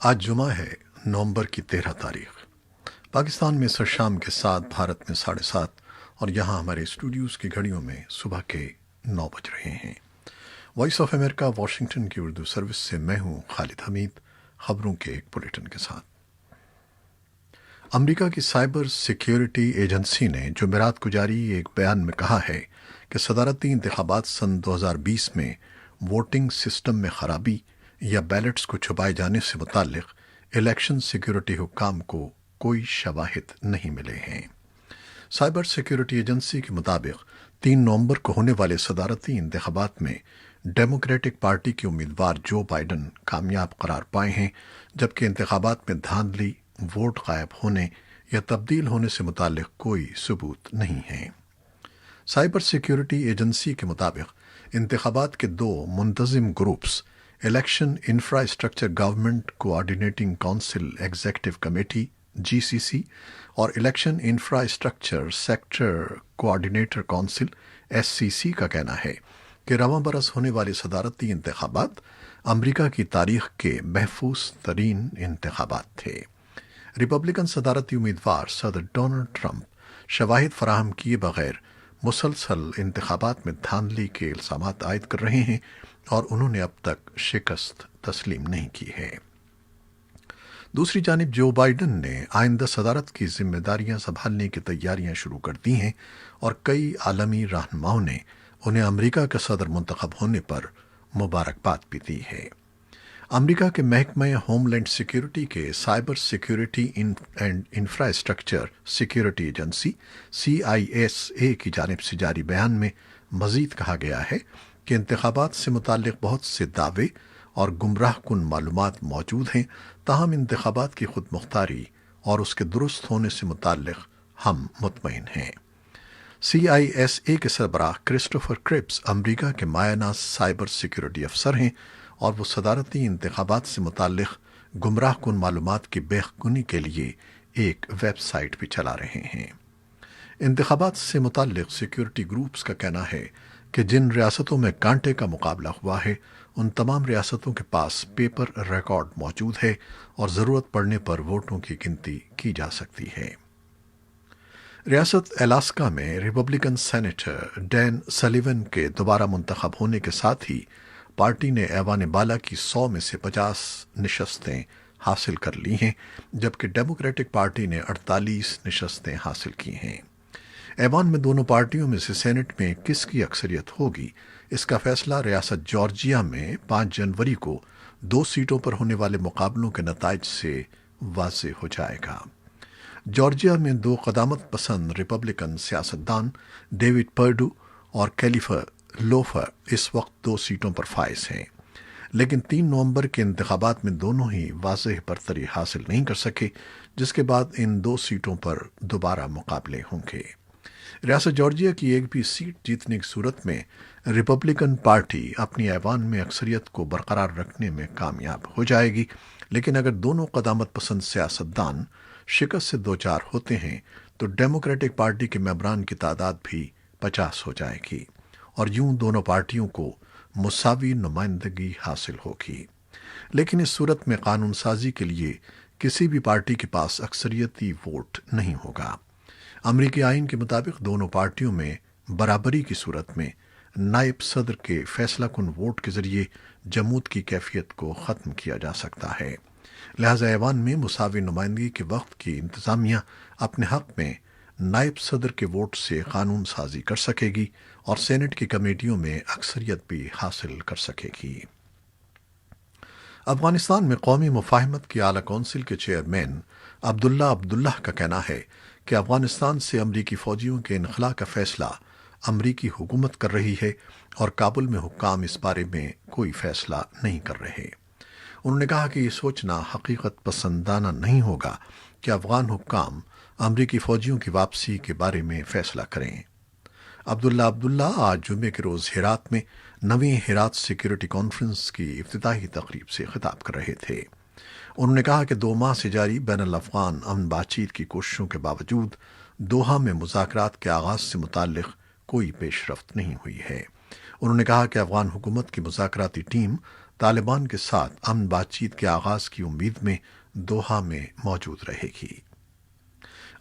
آج جمعہ ہے، نومبر کی 13 تاریخ۔ پاکستان میں سر شام کے 7، بھارت میں 7:30، اور یہاں ہمارے اسٹوڈیوز کی گھڑیوں میں صبح کے 9 بج رہے ہیں۔ وائس آف امریکہ واشنگٹن کی اردو سروس سے میں ہوں خالد حمید، خبروں کے ایک بلیٹن کے ساتھ۔ امریکہ کی سائبر سیکیورٹی ایجنسی نے جمعرات کو جاری ایک بیان میں کہا ہے کہ صدارتی انتخابات سن 2020 میں ووٹنگ سسٹم میں خرابی یا بیلٹس کو چھپائے جانے سے متعلق الیکشن سیکیورٹی حکام کو کوئی شواہد نہیں ملے ہیں۔ سائبر سیکیورٹی ایجنسی کے مطابق 3 نومبر کو ہونے والے صدارتی انتخابات میں ڈیموکریٹک پارٹی کے امیدوار جو بائیڈن کامیاب قرار پائے ہیں، جبکہ انتخابات میں دھاندلی، ووٹ غائب ہونے یا تبدیل ہونے سے متعلق کوئی ثبوت نہیں ہے۔ سائبر سیکیورٹی ایجنسی کے مطابق انتخابات کے 2 منتظم groups, election infrastructure government coordinating council executive committee (GCC) اور election infrastructure sector coordinator council (SCC) کا کہنا ہے کہ رواں برس ہونے والے صدارتی انتخابات امریکہ کی تاریخ کے محفوظ ترین انتخابات تھے۔ ریپبلکن صدارتی امیدوار صدر ڈونلڈ ٹرمپ شواہد فراہم کیے بغیر مسلسل انتخابات میں دھاندلی کے الزامات عائد کر رہے ہیں اور انہوں نے اب تک شکست تسلیم نہیں کی ہے۔ دوسری جانب جو بائیڈن نے آئندہ صدارت کی ذمہ داریاں سنبھالنے کی تیاریاں شروع کر دی ہیں اور کئی عالمی رہنماؤں نے انہیں امریکہ کا صدر منتخب ہونے پر مبارکباد بھی دی ہے۔ امریکہ کے محکمہ ہوم لینڈ سیکیورٹی کے cyber security and infrastructure security agency CISA کی جانب سے جاری بیان میں مزید کہا گیا ہے کہ انتخابات سے متعلق بہت سے دعوے اور گمراہ کن معلومات موجود ہیں، تاہم انتخابات کی خود مختاری اور اس کے درست ہونے سے متعلق ہم مطمئن ہیں۔ CISA کے سربراہ کرسٹوفر کرپس امریکہ کے مایہ ناز سائبر سیکیورٹی افسر ہیں اور وہ صدارتی انتخابات سے متعلق گمراہ کن معلومات کی بے کے لیے ایک ویب سائٹ بھی چلا رہے ہیں۔ انتخابات سے متعلق سیکیورٹی گروپس کا کہنا ہے کہ جن ریاستوں میں کانٹے کا مقابلہ ہوا ہے، ان تمام ریاستوں کے پاس پیپر ریکارڈ موجود ہے اور ضرورت پڑنے پر ووٹوں کی گنتی کی جا سکتی ہے۔ ریاست الاسکا میں ریپبلکن سینیٹر ڈین سلیون کے دوبارہ منتخب ہونے کے ساتھ ہی پارٹی نے ایوان بالا کی 100 میں سے 50 نشستیں حاصل کر لی ہیں، جبکہ ڈیموکریٹک پارٹی نے 48 نشستیں حاصل کی ہیں۔ ایوان میں دونوں پارٹیوں میں سے سینٹ میں کس کی اکثریت ہوگی، اس کا فیصلہ ریاست جارجیا میں 5 جنوری کو 2 سیٹوں پر ہونے والے مقابلوں کے نتائج سے واضح ہو جائے گا۔ جارجیا میں 2 قدامت پسند ریپبلکن سیاستدان ڈیوڈ پرڈو اور کیلیفر لوفر اس وقت 2 سیٹوں پر فائز ہیں، لیکن 3 نومبر کے انتخابات میں دونوں ہی واضح برتری حاصل نہیں کر سکے، جس کے بعد ان 2 سیٹوں پر دوبارہ مقابلے ہوں گے۔ ریاست جارجیا کی ایک بھی سیٹ جیتنے کی صورت میں ریپبلکن پارٹی اپنی ایوان میں اکثریت کو برقرار رکھنے میں کامیاب ہو جائے گی، لیکن اگر دونوں قدامت پسند سیاستدان شکست سے دوچار ہوتے ہیں تو ڈیموکریٹک پارٹی کے ممبران کی تعداد بھی 50 ہو جائے گی، اور یوں دونوں پارٹیوں کو مساوی نمائندگی حاصل ہوگی۔ لیکن اس صورت میں قانون سازی کے لیے کسی بھی پارٹی کے پاس اکثریتی ووٹ نہیں ہوگا۔ امریکی آئین کے مطابق دونوں پارٹیوں میں برابری کی صورت میں نائب صدر کے فیصلہ کن ووٹ کے ذریعے جمود کی کیفیت کو ختم کیا جا سکتا ہے۔ لہذا ایوان میں مساوی نمائندگی کے وقت کی انتظامیہ اپنے حق میں نائب صدر کے ووٹ سے قانون سازی کر سکے گی اور سینٹ کی کمیٹیوں میں اکثریت بھی حاصل کر سکے گی۔ افغانستان میں قومی مفاہمت کی اعلیٰ کونسل کے چیئرمین عبداللہ کا کہنا ہے کہ افغانستان سے امریکی فوجیوں کے انخلاء کا فیصلہ امریکی حکومت کر رہی ہے اور کابل میں حکام اس بارے میں کوئی فیصلہ نہیں کر رہے۔ انہوں نے کہا کہ یہ سوچنا حقیقت پسندانہ نہیں ہوگا کہ افغان حکام امریکی فوجیوں کی واپسی کے بارے میں فیصلہ کریں۔ عبداللہ آج جمعے کے روز ہرات میں 9ویں ہرات سیکیورٹی کانفرنس کی افتتاحی تقریب سے خطاب کر رہے تھے۔ انہوں نے کہا کہ 2 ماہ سے جاری بین الافغان امن بات چیت کی کوششوں کے باوجود دوحہ میں مذاکرات کے آغاز سے متعلق کوئی پیش رفت نہیں ہوئی ہے۔ انہوں نے کہا کہ افغان حکومت کی مذاکراتی ٹیم طالبان کے ساتھ امن بات چیت کے آغاز کی امید میں دوحہ میں موجود رہے گی۔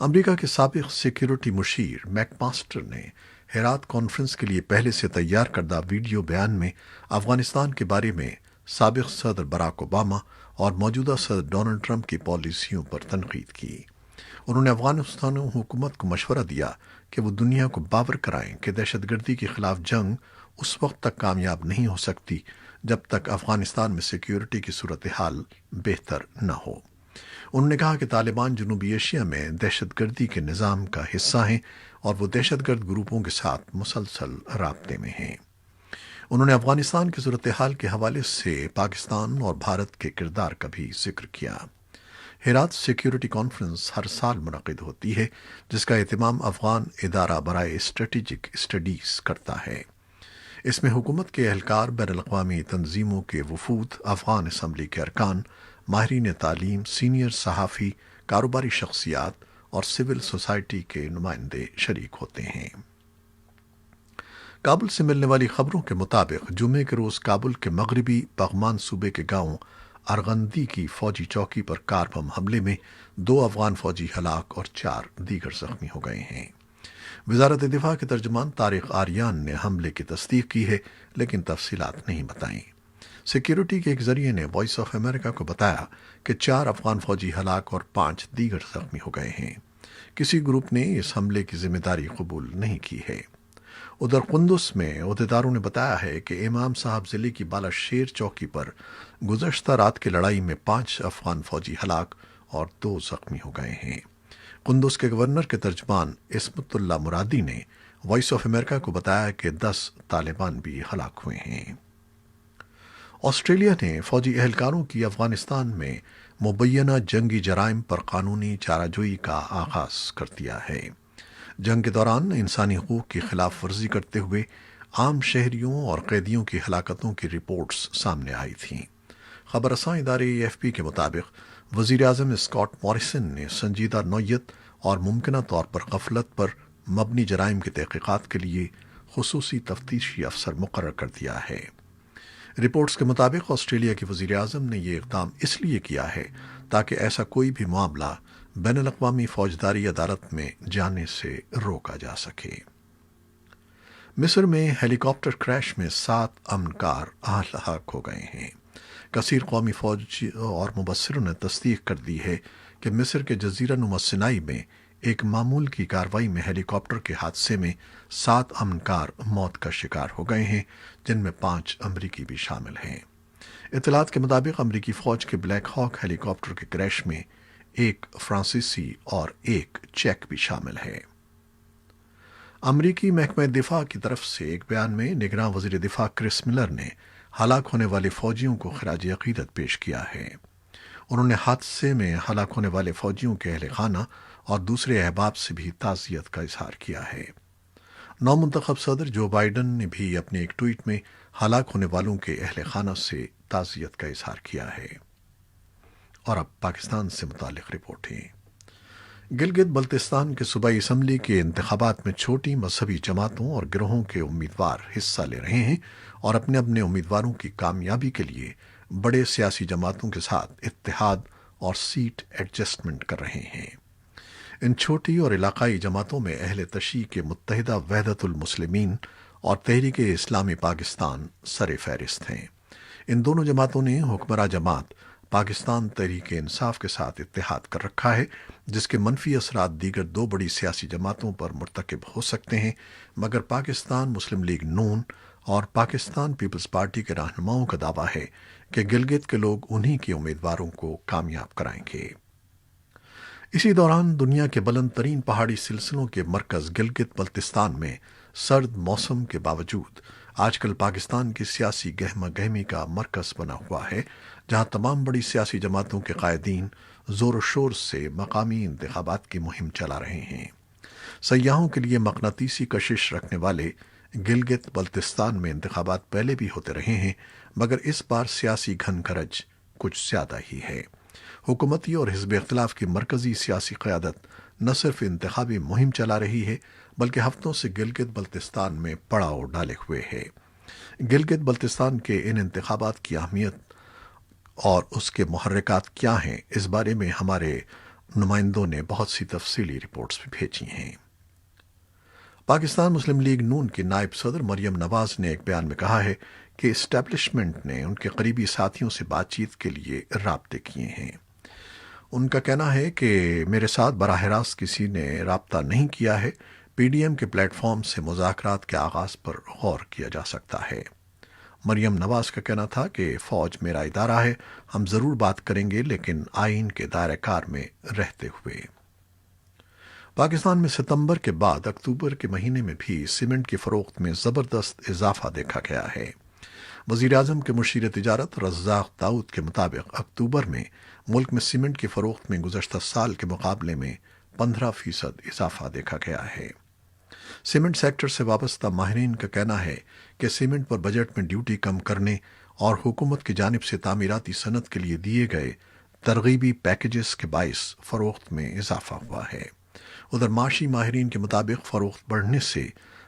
امریکہ کے سابق سیکیورٹی مشیر میک ماسٹر نے ہیرات کانفرنس کے لیے پہلے سے تیار کردہ ویڈیو بیان میں افغانستان کے بارے میں سابق صدر براک اوباما اور موجودہ صدر ڈونلڈ ٹرمپ کی پالیسیوں پر تنقید کی۔ انہوں نے افغانستان حکومت کو مشورہ دیا کہ وہ دنیا کو باور کرائیں کہ دہشت گردی کے خلاف جنگ اس وقت تک کامیاب نہیں ہو سکتی جب تک افغانستان میں سیکیورٹی کی صورتحال بہتر نہ ہو۔ انہوں نے کہا کہ طالبان جنوبی ایشیا میں دہشت گردی کے نظام کا حصہ ہیں اور وہ دہشت گرد گروپوں کے ساتھ مسلسل رابطے میں ہیں۔ انہوں نے افغانستان کی صورتحال کے حوالے سے پاکستان اور بھارت کے کردار کا بھی ذکر کیا۔ ہیرات سیکیورٹی کانفرنس ہر سال منعقد ہوتی ہے، جس کا اہتمام افغان ادارہ برائے اسٹریٹجک اسٹڈیز کرتا ہے۔ اس میں حکومت کے اہلکار، بین الاقوامی تنظیموں کے وفود، افغان اسمبلی کے ارکان، ماہرین تعلیم، سینئر صحافی، کاروباری شخصیات اور سول سوسائٹی کے نمائندے شریک ہوتے ہیں۔ کابل سے ملنے والی خبروں کے مطابق جمعے کے روز کابل کے مغربی پغمان صوبے کے گاؤں ارغندی کی فوجی چوکی پر کار بم حملے میں 2 افغان فوجی ہلاک اور 4 دیگر زخمی ہو گئے ہیں۔ وزارت دفاع کے ترجمان طارق آریان نے حملے کی تصدیق کی ہے، لیکن تفصیلات نہیں بتائیں۔ سیکیورٹی کے ایک ذریعے نے وائس آف امریکہ کو بتایا کہ 4 افغان فوجی ہلاک اور 5 دیگر زخمی ہو گئے ہیں۔ کسی گروپ نے اس حملے کی ذمہ داری قبول نہیں کی ہے۔ ادھر قندوز میں عہدیداروں نے بتایا ہے کہ امام صاحب ضلع کی بالا شیر چوکی پر گزشتہ رات کی لڑائی میں 5 افغان فوجی ہلاک اور 2 زخمی ہو گئے ہیں۔ قندوز کے گورنر کے ترجمان عصمت اللہ مرادی نے وائس آف امریکہ کو بتایا کہ 10 طالبان بھی ہلاک ہوئے ہیں۔ آسٹریلیا نے فوجی اہلکاروں کی افغانستان میں مبینہ جنگی جرائم پر قانونی چارہ جوئی کا آغاز کر دیا ہے۔ جنگ کے دوران انسانی حقوق کی خلاف ورزی کرتے ہوئے عام شہریوں اور قیدیوں کی ہلاکتوں کی رپورٹس سامنے آئی تھیں۔ خبر رساں ادارے AFP کے مطابق وزیر اعظم اسکاٹ موریسن نے سنجیدہ نوعیت اور ممکنہ طور پر غفلت پر مبنی جرائم کی تحقیقات کے لیے خصوصی تفتیشی افسر مقرر کر دیا ہے۔ رپورٹس کے مطابق آسٹریلیا کے وزیر اعظم نے یہ اقدام اس لیے کیا ہے تاکہ ایسا کوئی بھی معاملہ بین الاقوامی فوجداری عدالت میں جانے سے روکا جا سکے۔ مصر میں ہیلی کاپٹر کریش میں 7 امنکار ہلاک ہو گئے ہیں۔ کثیر قومی فوج اور مبصروں نے تصدیق کر دی ہے کہ مصر کے جزیرہ نما سینائی میں ایک معمول کی کارروائی میں ہیلی کاپٹر کے حادثے میں 7 امنکار موت کا شکار ہو گئے ہیں، جن میں 5 امریکی بھی شامل ہیں۔ اطلاعات کے مطابق امریکی فوج کے بلیک ہاک ہیلی کاپٹر کے کریش میں 1 فرانسیسی اور 1 چیک بھی شامل ہے۔ امریکی محکمہ دفاع کی طرف سے ایک بیان میں نگراں وزیر دفاع کرس ملر نے ہلاک ہونے والے فوجیوں کو خراج عقیدت پیش کیا ہے۔ انہوں نے حادثے میں ہلاک ہونے والے فوجیوں کے اہل خانہ اور دوسرے احباب سے بھی تعزیت کا اظہار کیا ہے۔ نو منتخب صدر جو بائیڈن نے بھی اپنے ایک ٹویٹ میں ہلاک ہونے والوں کے اہل خانہ سے تعزیت کا اظہار کیا ہے۔ اور اب پاکستان سے متعلق رپورٹیں۔ گلگت بلتستان کے صوبائی اسمبلی کے انتخابات میں چھوٹی مذہبی جماعتوں اور گروہوں کے امیدوار حصہ لے رہے ہیں اور اپنے اپنے امیدواروں کی کامیابی کے لیے بڑے سیاسی جماعتوں کے ساتھ اتحاد اور سیٹ ایڈجسٹمنٹ کر رہے ہیں۔ ان چھوٹی اور علاقائی جماعتوں میں اہل تشیع کے متحدہ وحدت المسلمین اور تحریک اسلامی پاکستان سر فہرست ہیں۔ ان دونوں جماعتوں نے حکمراں جماعت پاکستان تحریک انصاف کے ساتھ اتحاد کر رکھا ہے، جس کے منفی اثرات دیگر 2 بڑی سیاسی جماعتوں پر مرتکب ہو سکتے ہیں، مگر پاکستان مسلم لیگ نون اور پاکستان پیپلز پارٹی کے رہنماؤں کا دعویٰ ہے کہ گلگت کے لوگ انہی کے امیدواروں کو کامیاب کرائیں گے۔ اسی دوران دنیا کے بلند ترین پہاڑی سلسلوں کے مرکز گلگت بلتستان میں سرد موسم کے باوجود آج کل پاکستان کی سیاسی گہمہ گہمی کا مرکز بنا ہوا ہے، جہاں تمام بڑی سیاسی جماعتوں کے قائدین زور و شور سے مقامی انتخابات کی مہم چلا رہے ہیں۔ سیاحوں کے لیے مقناطیسی کشش رکھنے والے گلگت بلتستان میں انتخابات پہلے بھی ہوتے رہے ہیں، مگر اس بار سیاسی گھن گرج کچھ زیادہ ہی ہے۔ حکومتی اور حزب اختلاف کی مرکزی سیاسی قیادت نہ صرف انتخابی مہم چلا رہی ہے، بلکہ ہفتوں سے گلگت بلتستان میں پڑاؤ ڈالے ہوئے ہے۔ گلگت بلتستان کے ان انتخابات کی اہمیت اور اس کے محرکات کیا ہیں، اس بارے میں ہمارے نمائندوں نے بہت سی تفصیلی رپورٹس بھی بھیجی ہیں۔ پاکستان مسلم لیگ نون کی نائب صدر مریم نواز نے ایک بیان میں کہا ہے کہ اسٹیبلشمنٹ نے ان کے قریبی ساتھیوں سے بات چیت کے لیے رابطے کیے ہیں۔ ان کا کہنا ہے کہ میرے ساتھ براہ راست کسی نے رابطہ نہیں کیا ہے، پی ڈی ایم کے پلیٹ فارم سے مذاکرات کے آغاز پر غور کیا جا سکتا ہے۔ مریم نواز کا کہنا تھا کہ فوج میرا ادارہ ہے، ہم ضرور بات کریں گے لیکن آئین کے دائرہ کار میں رہتے ہوئے۔ پاکستان میں ستمبر کے بعد اکتوبر کے مہینے میں بھی سیمنٹ کی فروخت میں زبردست اضافہ دیکھا گیا ہے۔ وزیر اعظم کے مشیر تجارت رزاق داؤد کے مطابق اکتوبر میں ملک میں سیمنٹ کی فروخت میں گزشتہ سال کے مقابلے میں 15% اضافہ دیکھا گیا ہے۔ سیمنٹ سیکٹر سے وابستہ ماہرین کا کہنا ہے کہ سیمنٹ پر بجٹ میں ڈیوٹی کم کرنے اور حکومت کی جانب سے تعمیراتی صنعت کے لیے دیے گئے ترغیبی پیکیجز کے باعث فروخت میں اضافہ ہوا ہے۔ ادھر معاشی ماہرین کے مطابق فروخت بڑھنے سے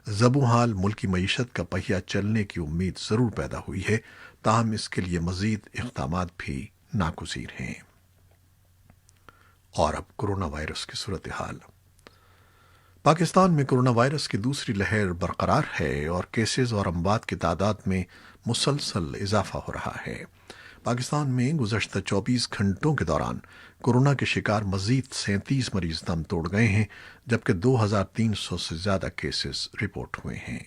زبوں حال ملکی معیشت کا پہیہ چلنے کی امید ضرور پیدا ہوئی ہے، تاہم اس کے لیے مزید اقدامات بھی ناگزیر ہیں۔ اور اب کورونا وائرس کی صورتحال۔ پاکستان میں کورونا وائرس کی دوسری لہر برقرار ہے اور کیسز اور اموات کی تعداد میں مسلسل اضافہ ہو رہا ہے۔ پاکستان میں گزشتہ 24 گھنٹوں کے دوران کورونا کے شکار مزید 37 مریض دم توڑ گئے ہیں، جبکہ 2300 سے زیادہ کیسز رپورٹ ہوئے ہیں۔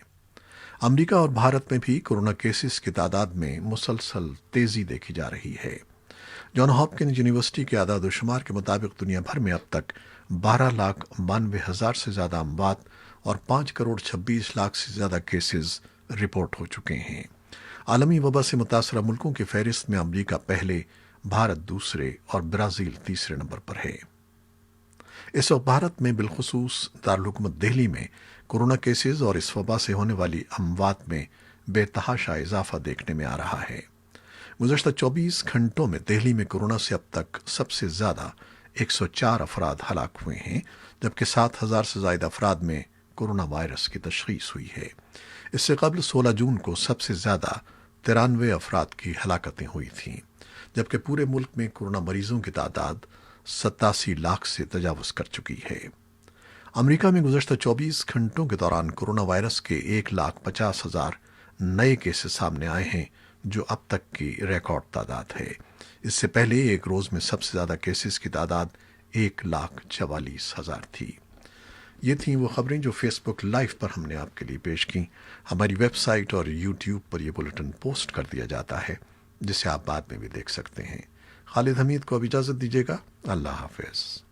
امریکہ اور بھارت میں بھی کورونا کیسز کی تعداد میں مسلسل تیزی دیکھی جا رہی ہے۔ جان ہاپکنز یونیورسٹی کے اعداد و شمار کے مطابق دنیا بھر میں اب تک 12,92,000 سے زیادہ اموات اور 5,26,00,000 سے زیادہ کیسز رپورٹ ہو چکے ہیں۔ عالمی وبا سے متاثرہ ملکوں کی فہرست میں امریکہ پہلے، بھارت دوسرے اور برازیل تیسرے نمبر پر ہے۔ اس وقت بھارت میں بالخصوص دارالحکومت دہلی میں کورونا کیسز اور اس وبا سے ہونے والی اموات میں بے تحاشا اضافہ دیکھنے میں آ رہا ہے۔ گزشتہ 24 گھنٹوں میں دہلی میں کورونا سے اب تک سب سے زیادہ 104 افراد ہلاک ہوئے ہیں، جبکہ 7,000 سے زائد افراد میں کورونا وائرس کی تشخیص ہوئی ہے۔ اس سے قبل 16 جون کو سب سے زیادہ 93 افراد کی ہلاکتیں ہوئی تھیں، جبکہ پورے ملک میں کورونا مریضوں کی تعداد 87 لاکھ سے تجاوز کر چکی ہے۔ امریکہ میں گزشتہ 24 گھنٹوں کے دوران کورونا وائرس کے 1,50,000 نئے کیسز سامنے آئے ہیں، جو اب تک کی ریکارڈ تعداد ہے۔ اس سے پہلے ایک روز میں سب سے زیادہ کیسز کی تعداد 1,44,000 تھی۔ یہ تھیں وہ خبریں جو فیس بک لائیو پر ہم نے آپ کے لیے پیش کی۔ ہماری ویب سائٹ اور یوٹیوب پر یہ بلیٹن پوسٹ کر دیا جاتا ہے، جسے آپ بعد میں بھی دیکھ سکتے ہیں۔ خالد حمید کو اب اجازت دیجیے گا۔ اللہ حافظ۔